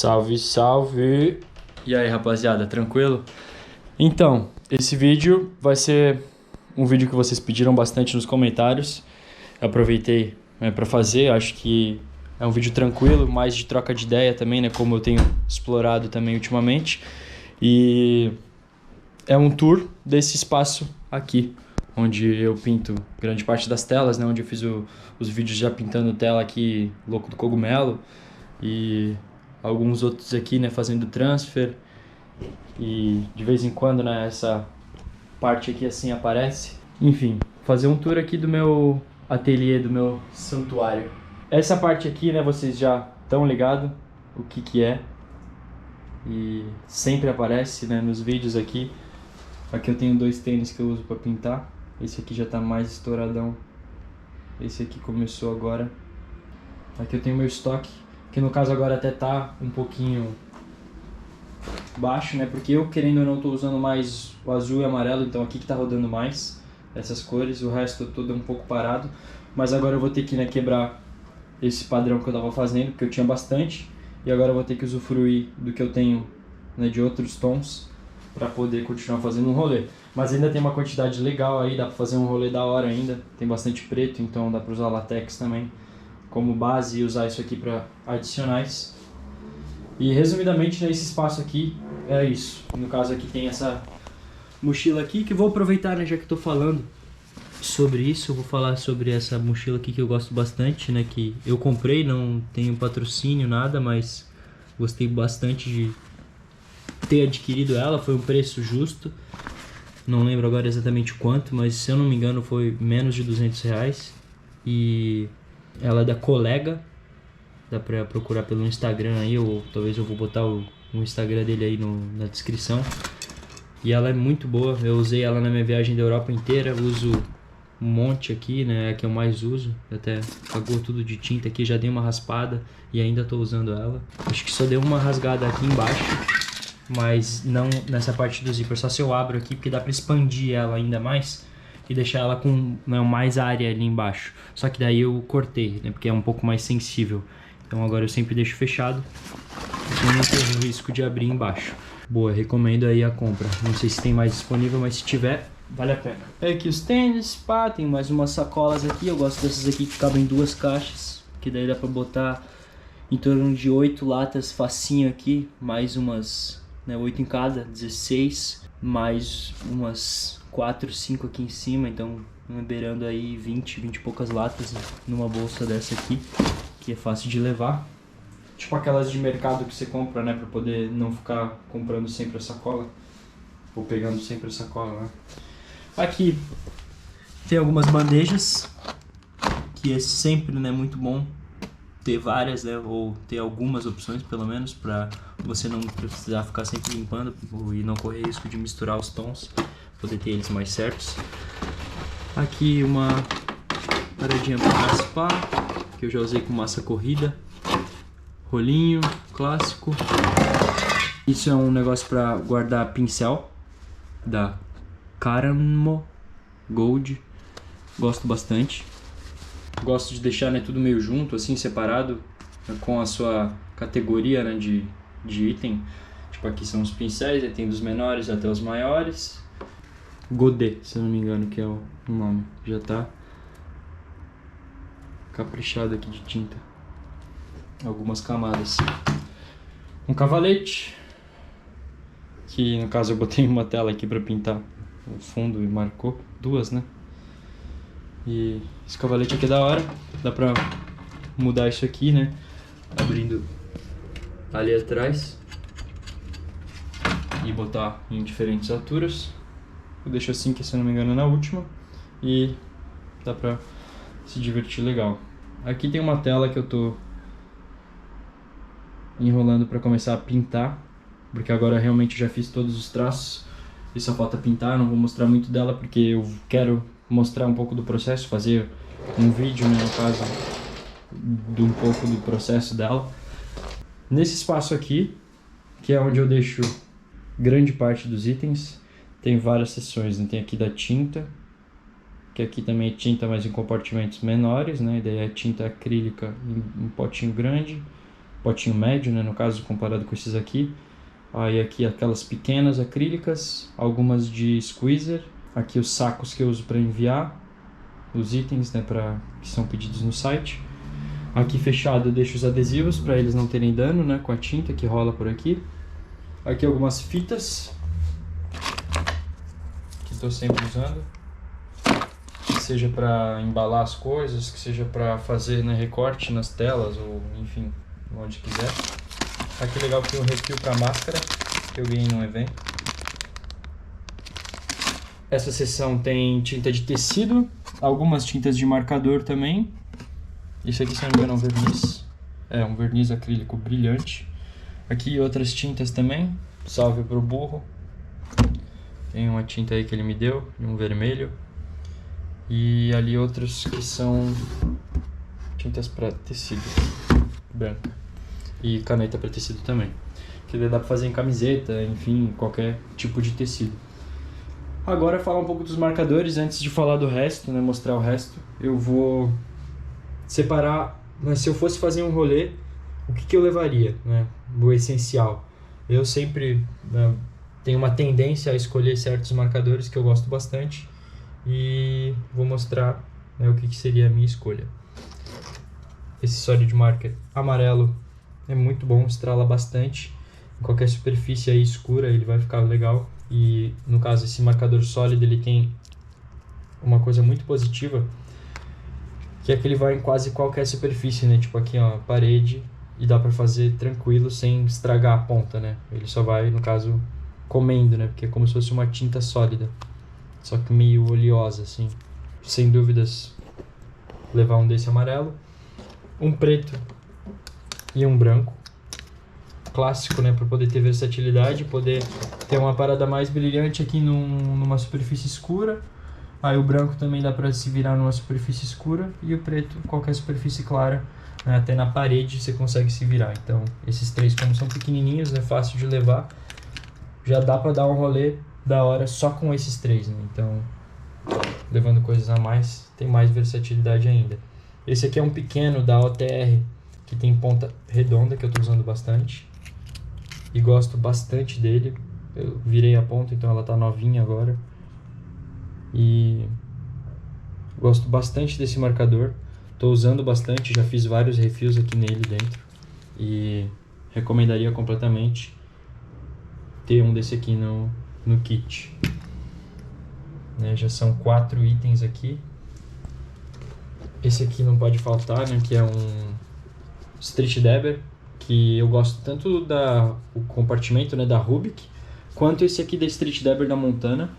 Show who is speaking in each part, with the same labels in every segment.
Speaker 1: Salve, salve! E aí, rapaziada, tranquilo? Então, esse vídeo vai ser um vídeo que vocês pediram bastante nos comentários. Eu aproveitei para fazer, acho que é um vídeo tranquilo, mais de troca de ideia também, né? Como eu tenho explorado também ultimamente. E é um tour desse espaço aqui, onde eu pinto grande parte das telas, né? Onde eu fiz os vídeos já pintando tela aqui, Louco do Cogumelo. E alguns outros aqui, né, fazendo transfer, e de vez em quando, né, essa parte aqui assim aparece. Enfim, fazer um tour aqui do meu ateliê, do meu santuário. Essa parte aqui, né, vocês já estão ligados o que é, e sempre aparece, né, nos vídeos aqui. Aqui eu tenho dois tênis que eu uso para pintar. Esse aqui já tá mais estouradão, esse aqui começou agora. Aqui eu tenho meu estoque, que no caso agora até tá um pouquinho baixo, né? Porque eu, querendo ou não, tô usando mais o azul e amarelo, então aqui que tá rodando mais essas cores, o resto todo é um pouco parado. Mas agora eu vou ter que, né, quebrar esse padrão que eu tava fazendo, porque eu tinha bastante, e agora eu vou ter que usufruir do que eu tenho, né, de outros tons, para poder continuar fazendo um rolê. Mas ainda tem uma quantidade legal aí, dá pra fazer um rolê da hora ainda, tem bastante preto, então dá pra usar latex também como base e usar isso aqui para adicionais. E resumidamente, nesse espaço aqui é isso. No caso aqui tem essa mochila aqui que eu vou aproveitar, né, já que estou falando sobre isso. Eu vou falar sobre essa mochila aqui que eu gosto bastante, né, que eu comprei, não tenho patrocínio, nada, mas gostei bastante de ter adquirido ela. Foi um preço justo, não lembro agora exatamente quanto, mas se eu não me engano foi menos de R$200. E ela é da Colega, dá pra procurar pelo Instagram aí, ou talvez eu vou botar o Instagram dele aí na descrição. E ela é muito boa, eu usei ela na minha viagem da Europa inteira, uso um monte aqui, né, é a que eu mais uso, até cagou tudo de tinta aqui, já dei uma raspada e ainda tô usando ela. Acho que só deu uma rasgada aqui embaixo, mas não nessa parte do zíper, só se eu abro aqui, porque dá pra expandir ela ainda mais e deixar ela com, né, mais área ali embaixo. Só que daí eu cortei, né, porque é um pouco mais sensível. Então agora eu sempre deixo fechado, porque não corro o risco de abrir embaixo. Boa, recomendo aí a compra. Não sei se tem mais disponível, mas se tiver, vale a pena. É aqui os tênis, pá, tem mais umas sacolas aqui. Eu gosto dessas aqui que cabem em 2 caixas, que daí dá pra botar em torno de 8 latas facinho aqui, mais umas, né, 8 em cada, 16, mais umas 4, 5 aqui em cima, então beirando aí 20 e poucas latas numa bolsa dessa aqui, que é fácil de levar. Tipo aquelas de mercado que você compra, né, pra poder não ficar comprando sempre a sacola, ou pegando sempre a sacola, né. Aqui tem algumas bandejas, que é sempre, né, muito bom ter várias, né, ou ter algumas opções pelo menos, pra você não precisar ficar sempre limpando e não correr risco de misturar os tons, poder ter eles mais certos. Aqui uma paradinha para raspar, que eu já usei com massa corrida, rolinho clássico. Isso é um negócio para guardar pincel da Caramo Gold, gosto bastante. Gosto de deixar, né, tudo meio junto, assim, separado, né, com a sua categoria, né, de item. Tipo, aqui são os pincéis, aí tem dos menores até os maiores. Godet, se eu não me engano, que é o nome. Já tá caprichado aqui de tinta. Algumas camadas. Um cavalete, que no caso eu botei uma tela aqui para pintar o fundo e marcou duas, né? E esse cavalete aqui é da hora, dá pra mudar isso aqui, né? Abrindo ali atrás e botar em diferentes alturas. Eu deixo assim, que se eu não me engano é na última, e dá pra se divertir legal. Aqui tem uma tela que eu tô enrolando para começar a pintar, porque agora realmente já fiz todos os traços e só falta pintar. Não vou mostrar muito dela porque eu quero mostrar um pouco do processo, fazer um vídeo, né, no caso, de um pouco do processo dela. Nesse espaço aqui, que é onde eu deixo grande parte dos itens, tem várias seções, né? Tem aqui da tinta, que aqui também é tinta, mas em compartimentos menores, né? E daí é tinta acrílica em potinho grande. potinho médio, né, no caso, comparado com esses aqui. Aí aqui aquelas pequenas acrílicas, algumas de squeezer. Aqui os sacos que eu uso para enviar os itens, né, que são pedidos no site. Aqui fechado eu deixo os adesivos para eles não terem dano, né, com a tinta que rola por aqui. Aqui algumas fitas que estou sempre usando, que seja para embalar as coisas, que seja para fazer, né, recorte nas telas ou enfim, onde quiser. Aqui legal que tem um refil para máscara que eu ganhei num evento. Essa seção tem tinta de tecido, algumas tintas de marcador também. Isso aqui, se não me engano, é um verniz. É um verniz acrílico brilhante. Aqui outras tintas também. Salve pro burro. Tem uma tinta aí que ele me deu, um vermelho. E ali outros que são tintas para tecido branca. E caneta para tecido também. Que dá para fazer em camiseta, enfim, qualquer tipo de tecido. Agora falar um pouco dos marcadores, antes de falar do resto, né, mostrar o resto. Eu vou separar, mas se eu fosse fazer um rolê, o que eu levaria, né? O essencial. Eu sempre, né, tenho uma tendência a escolher certos marcadores que eu gosto bastante e vou mostrar, né, o que seria a minha escolha. Esse solid marker amarelo é muito bom, estrala bastante. Em qualquer superfície aí escura ele vai ficar legal. E no caso esse marcador sólido ele tem uma coisa muito positiva, que é que ele vai em quase qualquer superfície, né? Tipo aqui, ó, parede, e dá pra fazer tranquilo sem estragar a ponta, né? Ele só vai, no caso, comendo, né? Porque é como se fosse uma tinta sólida, só que meio oleosa, assim. Sem dúvidas, levar um desse amarelo, um preto e um branco. Clássico, né? Pra poder ter versatilidade, poder ter uma parada mais brilhante aqui numa superfície escura. Aí o branco também dá para se virar numa superfície escura e o preto qualquer superfície clara, né, até na parede você consegue se virar. Então esses três, como são pequenininhos, né, fácil de levar, já dá para dar um rolê da hora só com esses três, né? Então levando coisas a mais tem mais versatilidade ainda. Esse aqui é um pequeno da OTR que tem ponta redonda que eu estou usando bastante e gosto bastante dele. Eu virei a ponta, então ela tá novinha agora. E gosto bastante desse marcador, estou usando bastante, já fiz vários refills aqui nele dentro e recomendaria completamente ter um desse aqui no kit, né? Já são 4 itens aqui. Esse aqui não pode faltar, né? Que é um Street Dabber, que eu gosto tanto o compartimento, né, da Rubik, quanto esse aqui da Street Dabber da Montana.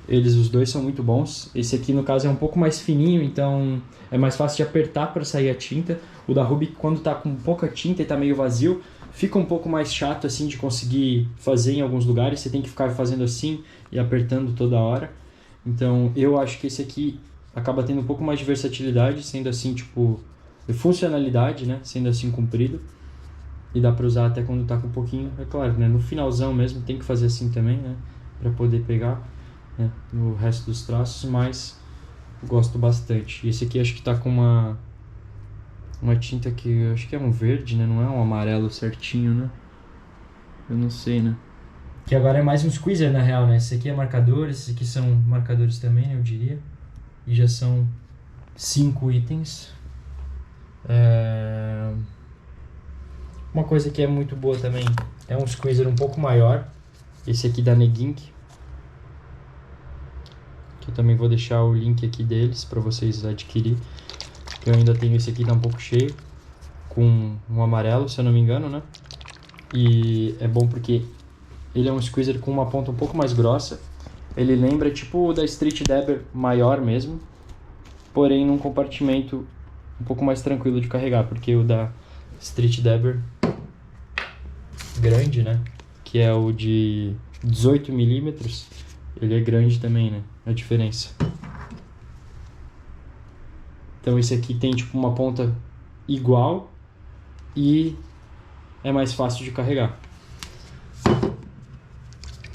Speaker 1: Os dois são muito bons. Esse aqui, no caso, é um pouco mais fininho, então é mais fácil de apertar para sair a tinta. O da Rubik, quando tá com pouca tinta e tá meio vazio, fica um pouco mais chato assim de conseguir fazer em alguns lugares. Você tem que ficar fazendo assim e apertando toda hora. Então eu acho que esse aqui acaba tendo um pouco mais de versatilidade, sendo assim, tipo, de funcionalidade, né? Sendo assim comprido. E dá para usar até quando tá com um pouquinho, é claro, né? No finalzão mesmo tem que fazer assim também, né? Para poder pegar, né, no resto dos traços, mas gosto bastante. E esse aqui acho que tá com uma tinta que eu acho que é um verde, né? Não é um amarelo certinho, né? Eu não sei, né? Que agora é mais um squeezer na real, né? Esse aqui é marcador, esses aqui são marcadores também, né, eu diria. E já são 5 itens. Uma coisa que é muito boa também é um squeezer um pouco maior. Esse aqui da Negink, que eu também vou deixar o link aqui deles para vocês adquirir. Eu ainda tenho esse aqui, tá um pouco cheio, com um amarelo, se eu não me engano, né? E é bom porque ele é um squeezer com uma ponta um pouco mais grossa. Ele lembra tipo o da Street Dabber maior mesmo, porém num compartimento um pouco mais tranquilo de carregar, porque o da Street Dabber grande, né? Que é o de 18 mm, ele é grande também, né? A diferença. Então esse aqui tem tipo uma ponta igual e é mais fácil de carregar.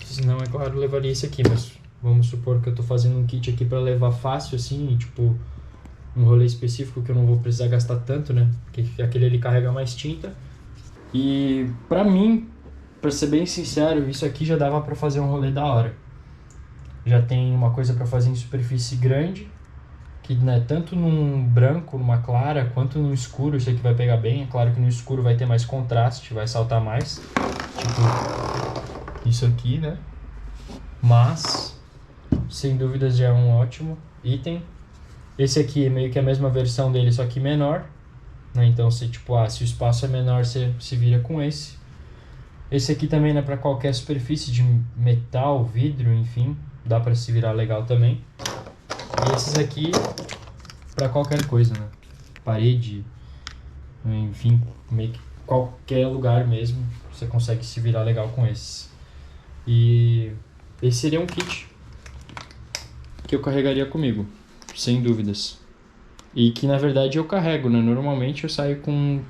Speaker 1: Senão, é claro, eu levaria esse aqui, mas vamos supor que eu tô fazendo um kit aqui para levar fácil assim, e, tipo um rolê específico que eu não vou precisar gastar tanto, né? Porque aquele ali carrega mais tinta E pra mim, pra ser bem sincero, isso aqui já dava pra fazer um rolê da hora. Já tem uma coisa pra fazer em superfície grande, que né, tanto num branco, numa clara, quanto no escuro isso aqui vai pegar bem. É claro que no escuro vai ter mais contraste, vai saltar mais. Tipo isso aqui, né? Mas, sem dúvidas, já é um ótimo item. Esse aqui é meio que a mesma versão dele, só que menor. Né? Então, se o espaço é menor, você se vira com esse. Esse aqui também não é para qualquer superfície de metal, vidro, enfim. Dá para se virar legal também. E esses aqui para qualquer coisa, né? Parede, enfim, meio que qualquer lugar mesmo. Você consegue se virar legal com esses. E esse seria um kit que eu carregaria comigo, sem dúvidas. E que na verdade eu carrego, né? Normalmente eu saio com um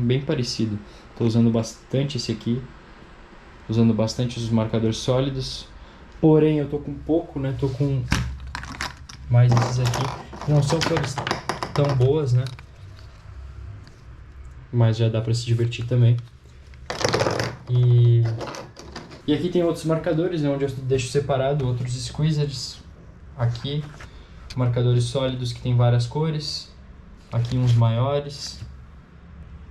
Speaker 1: bem parecido. Tô usando bastante esse aqui. Usando bastante os marcadores sólidos. Porém eu tô com pouco, né? Tô com mais esses aqui. Não são cores tão boas, né? Mas já dá pra se divertir também. E aqui tem outros marcadores, né? Onde eu deixo separado outros squeezers. Aqui, marcadores sólidos que tem várias cores. Aqui uns maiores.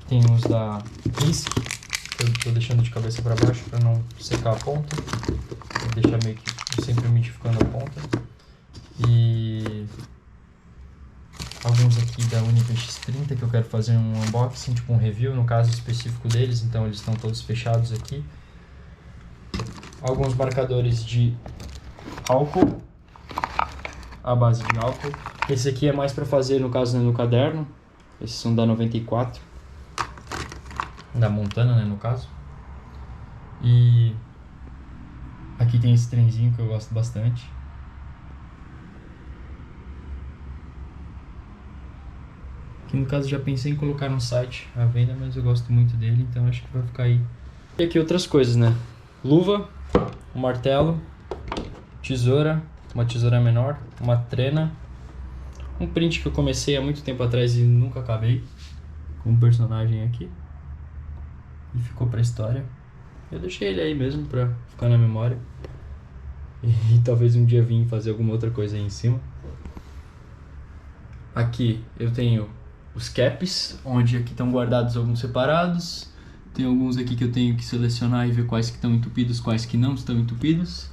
Speaker 1: Tem uns da Risk, que eu tô deixando de cabeça para baixo para não secar a ponta. Vou deixar meio que sempre umidificando a ponta. E alguns aqui da Unico X30 que eu quero fazer um unboxing, tipo um review no caso específico deles, então eles estão todos fechados aqui. Alguns marcadores de álcool, a base de álcool. Esse aqui é mais para fazer no caso no caderno. Esses são da 94, da Montana, né, no caso. E aqui tem esse trenzinho que eu gosto bastante. Que no caso já pensei em colocar no site à venda, mas eu gosto muito dele, então acho que vai ficar aí. E aqui outras coisas, né? Luva, um martelo, tesoura, uma tesoura menor, uma trena, um print que eu comecei há muito tempo atrás e nunca acabei, com um personagem aqui. E ficou pra história. Eu deixei ele aí mesmo pra ficar na memória. E talvez um dia vim fazer alguma outra coisa aí em cima. Aqui eu tenho os caps, onde aqui estão guardados alguns separados. Tem alguns aqui que eu tenho que selecionar e ver quais que estão entupidos, quais que não estão entupidos.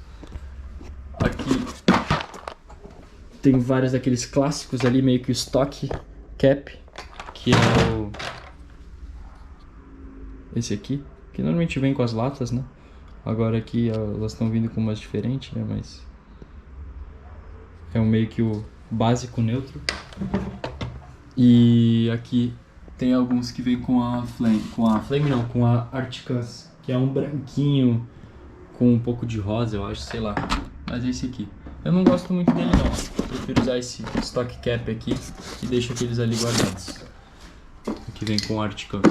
Speaker 1: Aqui tem vários daqueles clássicos ali, meio que o stock cap, que é esse aqui, que normalmente vem com as latas, né? Agora aqui elas estão vindo com umas diferentes, né? Mas é um meio que o básico neutro. E aqui tem alguns que vem com a Articans, que é um branquinho com um pouco de rosa, eu acho, sei lá. Mas é esse aqui. Eu não gosto muito dele não. Eu prefiro usar esse stock cap aqui e deixo aqueles ali guardados. Aqui vem com Articans.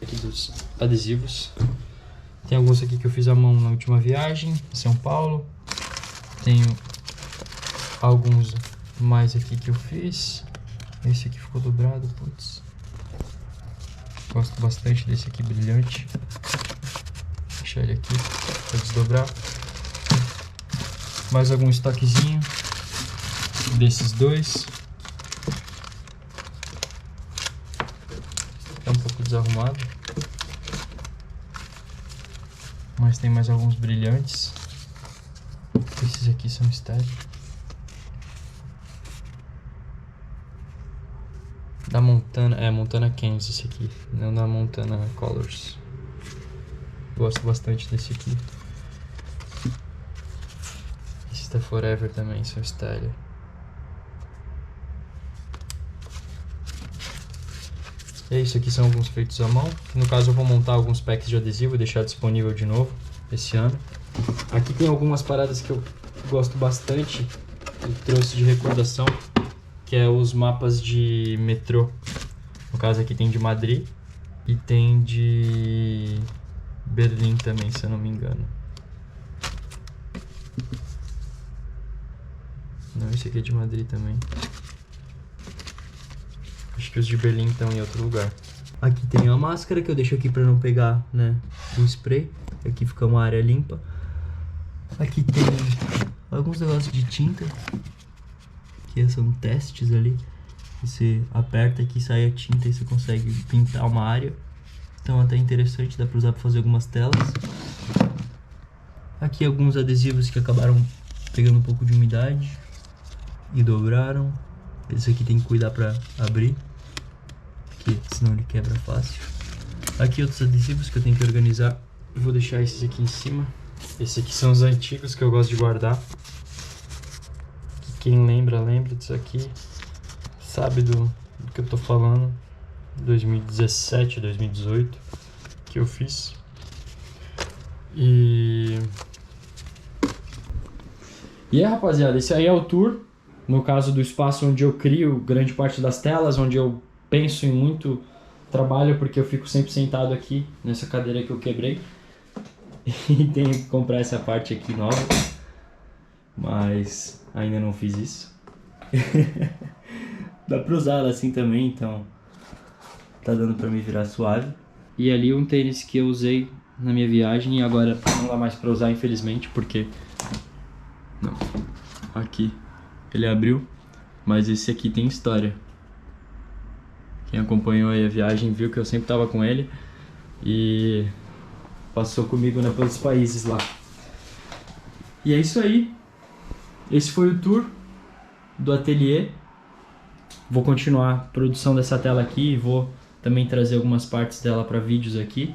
Speaker 1: Aqui dos adesivos. Tem alguns aqui que eu fiz à mão na última viagem em São Paulo. Tenho alguns mais aqui que eu fiz. Esse aqui ficou dobrado, putz. Gosto bastante desse aqui brilhante. Vou deixar ele aqui para desdobrar. Mais algum estoquezinho desses dois. É um pouco desarrumado, mas tem mais alguns brilhantes. Esses aqui são style. Da Montana, Montana Cans esse aqui, não da Montana Colors. Gosto bastante desse aqui. Esse da Forever também, são style. E isso aqui são alguns feitos à mão. No caso eu vou montar alguns packs de adesivo e deixar disponível de novo esse ano. Aqui tem algumas paradas que eu gosto bastante, eu trouxe de recordação, que é os mapas de metrô. No caso aqui tem de Madrid e tem de Berlim também, se eu não me engano. Não, esse aqui é de Madrid também. Acho que os de Berlim estão em outro lugar.
Speaker 2: Aqui tem a máscara que eu deixo aqui para não pegar, né, o spray. Aqui fica uma área limpa. Aqui tem alguns negócios de tinta, que são testes ali. Você aperta aqui, sai a tinta e você consegue pintar uma área. Então até interessante, dá para usar para fazer algumas telas. Aqui alguns adesivos que acabaram pegando um pouco de umidade e dobraram. Esse aqui tem que cuidar para abrir, porque senão ele quebra fácil. Aqui outros adesivos que eu tenho que organizar. Eu vou deixar esses aqui em cima. Esses aqui são os antigos que eu gosto de guardar. Quem lembra disso aqui. Sabe do que eu tô falando. 2017, 2018 que eu fiz. E aí, rapaziada, esse aí é o tour. No caso do espaço onde eu crio grande parte das telas, onde eu penso em muito trabalho, porque eu fico sempre sentado aqui nessa cadeira que eu quebrei. E tenho que comprar essa parte aqui nova, mas ainda não fiz isso. Dá pra usar ela assim também, então tá dando pra me virar suave. E ali um tênis que eu usei na minha viagem e agora não dá mais pra usar, infelizmente, porque... Não, aqui ele abriu, mas esse aqui tem história. Quem acompanhou aí a viagem viu que eu sempre tava com ele e passou comigo, né, pelos países lá. E é isso aí. Esse foi o tour do ateliê. Vou continuar a produção dessa tela aqui e vou também trazer algumas partes dela para vídeos aqui.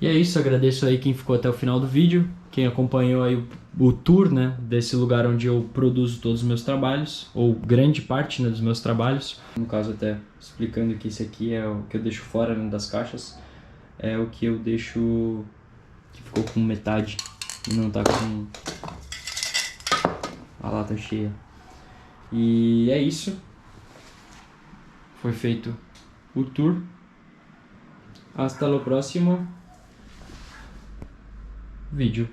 Speaker 2: E é isso, agradeço aí quem ficou até o final do vídeo, quem acompanhou aí o tour, né, desse lugar onde eu produzo todos os meus trabalhos, ou grande parte, né, dos meus trabalhos. No caso, até explicando que isso aqui é o que eu deixo fora, né, das caixas, é o que eu deixo que ficou com metade e não tá com a lata cheia. E é isso. Foi feito o tour. Hasta o próximo vídeo.